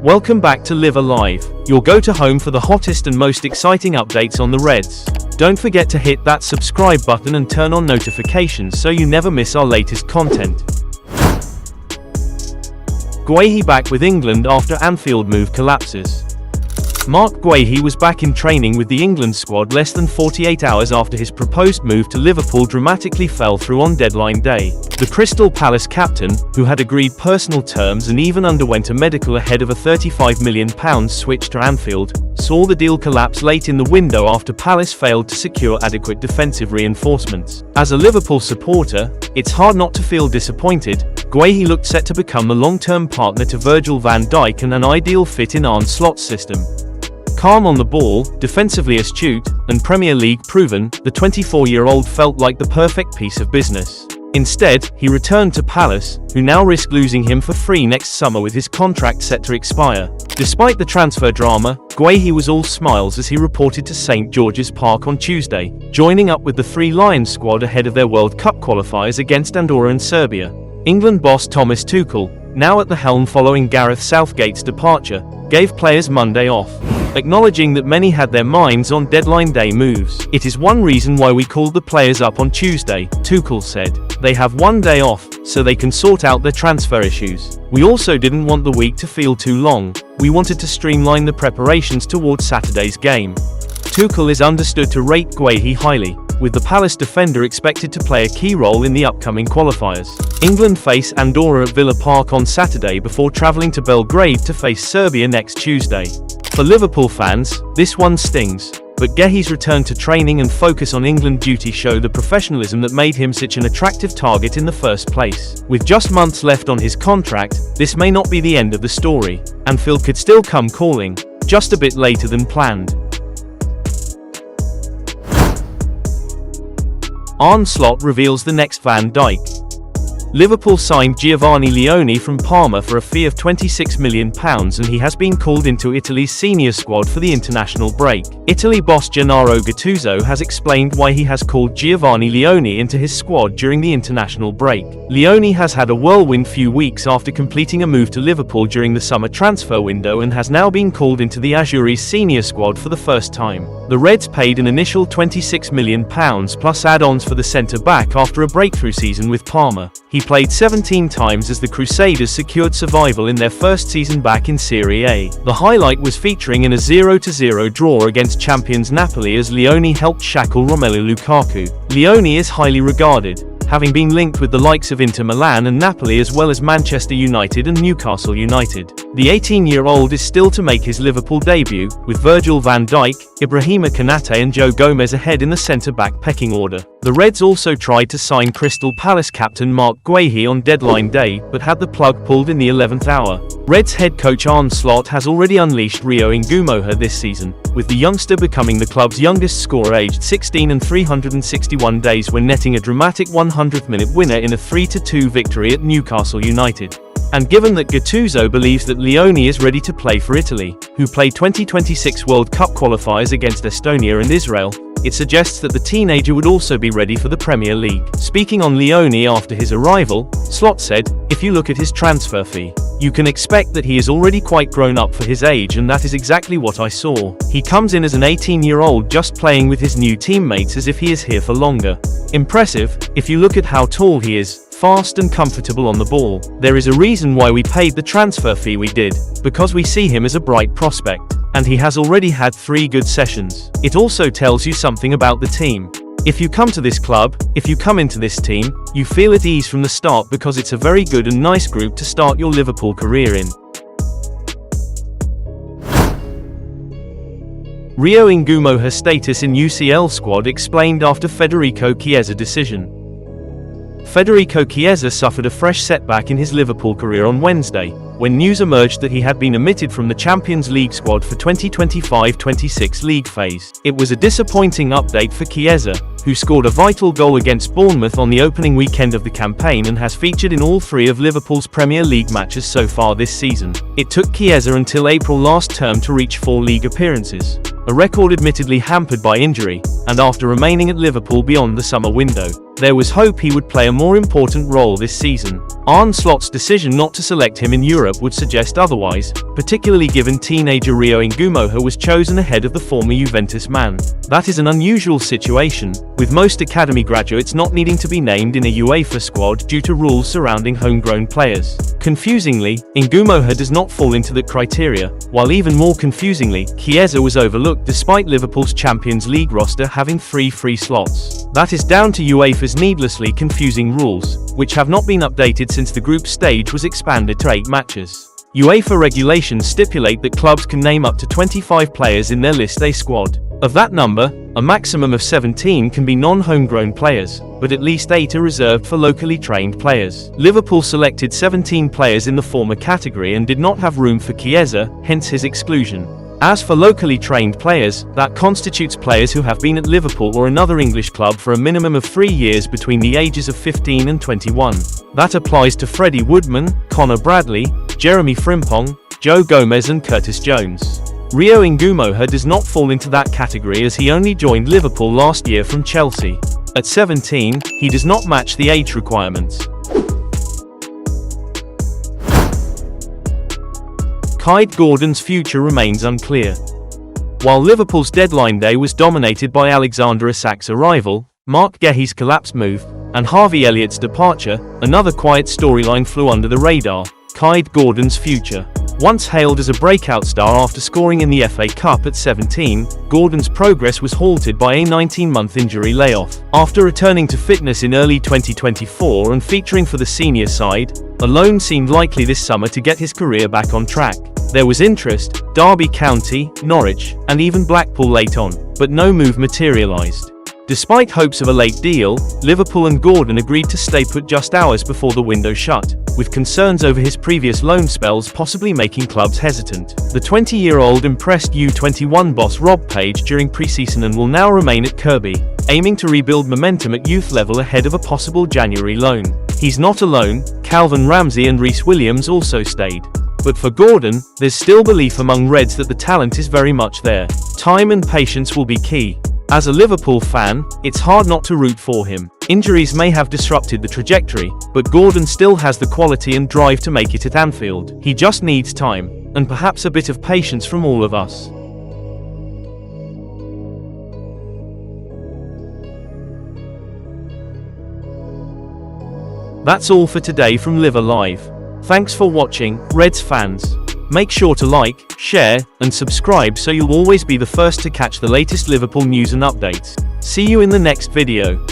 Welcome back to Live Alive, your go-to home for the hottest and most exciting updates on the Reds. Don't forget to hit that subscribe button and turn on notifications so you never miss our latest content. Guehi back with England after Anfield move collapses. Mark Guehi was back in training with the England squad less than 48 hours after his proposed move to Liverpool dramatically fell through on deadline day. The Crystal Palace captain, who had agreed personal terms and even underwent a medical ahead of a £35 million switch to Anfield, saw the deal collapse late in the window after Palace failed to secure adequate defensive reinforcements. As a Liverpool supporter, it's hard not to feel disappointed. Guehi looked set to become a long-term partner to Virgil van Dijk and an ideal fit in Arne's slot system. Calm on the ball, defensively astute, and Premier League proven, the 24-year-old felt like the perfect piece of business. Instead, he returned to Palace, who now risk losing him for free next summer with his contract set to expire. Despite the transfer drama, Guehi was all smiles as he reported to St George's Park on Tuesday, joining up with the Three Lions squad ahead of their World Cup qualifiers against Andorra and Serbia. England boss Thomas Tuchel, now at the helm following Gareth Southgate's departure, gave players Monday off, acknowledging that many had their minds on deadline day moves. "It is one reason why we called the players up on Tuesday," Tuchel said. "They have one day off, so they can sort out their transfer issues. We also didn't want the week to feel too long. We wanted to streamline the preparations towards Saturday's game." Tuchel is understood to rate Guehi highly, with the Palace defender expected to play a key role in the upcoming qualifiers. England face Andorra at Villa Park on Saturday before travelling to Belgrade to face Serbia next Tuesday. For Liverpool fans, this one stings, but Guehi's return to training and focus on England duty show the professionalism that made him such an attractive target in the first place. With just months left on his contract, this may not be the end of the story. Anfield could still come calling, just a bit later than planned. Arne Slot reveals the next Van Dijk. Liverpool signed Giovanni Leone from Parma for a fee of £26 million and he has been called into Italy's senior squad for the international break. Italy boss Gennaro Gattuso has explained why he has called Giovanni Leone into his squad during the international break. Leone has had a whirlwind few weeks after completing a move to Liverpool during the summer transfer window and has now been called into the Azzurri's senior squad for the first time. The Reds paid an initial £26 million plus add-ons for the centre-back after a breakthrough season with Parma. He played 17 times as the Crusaders secured survival in their first season back in Serie A. The highlight was featuring in a 0-0 draw against champions Napoli as Leone helped shackle Romelu Lukaku. Leone is highly regarded, having been linked with the likes of Inter Milan and Napoli as well as Manchester United and Newcastle United. The 18-year-old is still to make his Liverpool debut, with Virgil van Dijk, Ibrahima Konate and Joe Gomez ahead in the centre-back pecking order. The Reds also tried to sign Crystal Palace captain Mark Guehi on deadline day, but had the plug pulled in the 11th hour. Reds head coach Arne Slot has already unleashed Rio Ngumoha this season, with the youngster becoming the club's youngest scorer aged 16 and 361 days when netting a dramatic 100th-minute winner in a 3-2 victory at Newcastle United. And given that Gattuso believes that Leone is ready to play for Italy, who play 2026 World Cup qualifiers against Estonia and Israel, it suggests that the teenager would also be ready for the Premier League. Speaking on Leone after his arrival, Slot said, "If you look at his transfer fee, you can expect that he is already quite grown up for his age, and that is exactly what I saw. He comes in as an 18-year-old just playing with his new teammates as if he is here for longer. Impressive, if you look at how tall he is, fast and comfortable on the ball. There is a reason why we paid the transfer fee we did, because we see him as a bright prospect. And he has already had 3 good sessions. It also tells you something about the team. If you come to this club, if you come into this team, you feel at ease from the start because it's a very good and nice group to start your Liverpool career in." Rio Ngumoha's status in UCL squad explained after Federico Chiesa decision. Federico Chiesa suffered a fresh setback in his Liverpool career on Wednesday, when news emerged that he had been omitted from the Champions League squad for 2025-26 league phase. It was a disappointing update for Chiesa, who scored a vital goal against Bournemouth on the opening weekend of the campaign and has featured in all 3 of Liverpool's Premier League matches so far this season. It took Chiesa until April last term to reach 4 league appearances, a record admittedly hampered by injury, and after remaining at Liverpool beyond the summer window, there was hope he would play a more important role this season. Arne Slot's decision not to select him in Europe would suggest otherwise, particularly given teenager Rio Ngumoha was chosen ahead of the former Juventus man. That is an unusual situation, with most academy graduates not needing to be named in a UEFA squad due to rules surrounding homegrown players. Confusingly, Ngumoha does not fall into that criteria, while even more confusingly, Chiesa was overlooked despite Liverpool's Champions League roster having 3 free slots. That is down to UEFA's needlessly confusing rules, which have not been updated since the group stage was expanded to 8 matches. UEFA regulations stipulate that clubs can name up to 25 players in their List A squad. Of that number, a maximum of 17 can be non-homegrown players, but at least 8 are reserved for locally trained players. Liverpool selected 17 players in the former category and did not have room for Chiesa, hence his exclusion. As for locally trained players, that constitutes players who have been at Liverpool or another English club for a minimum of 3 years between the ages of 15 and 21. That applies to Freddie Woodman, Connor Bradley, Jeremy Frimpong, Joe Gomez and Curtis Jones. Rio Ngumoha does not fall into that category as he only joined Liverpool last year from Chelsea. At 17, he does not match the age requirements. Kaide Gordon's future remains unclear. While Liverpool's deadline day was dominated by Alexander Isak's arrival, Mark Guehi's collapse move, and Harvey Elliott's departure, another quiet storyline flew under the radar: Kaide Gordon's future. Once hailed as a breakout star after scoring in the FA Cup at 17, Gordon's progress was halted by a 19-month injury layoff. After returning to fitness in early 2024 and featuring for the senior side, a loan seemed likely this summer to get his career back on track. There was interest, Derby County, Norwich, and even Blackpool late on, but no move materialised. Despite hopes of a late deal, Liverpool and Gordon agreed to stay put just hours before the window shut, with concerns over his previous loan spells possibly making clubs hesitant. The 20-year-old impressed U21 boss Rob Page during pre-season and will now remain at Kirby, aiming to rebuild momentum at youth level ahead of a possible January loan. He's not alone, Calvin Ramsey and Reece Williams also stayed. But for Gordon, there's still belief among Reds that the talent is very much there. Time and patience will be key. As a Liverpool fan, it's hard not to root for him. Injuries may have disrupted the trajectory, but Gordon still has the quality and drive to make it at Anfield. He just needs time, and perhaps a bit of patience from all of us. That's all for today from Live Alive. Thanks for watching, Reds fans. Make sure to like, share, and subscribe so you'll always be the first to catch the latest Liverpool news and updates. See you in the next video.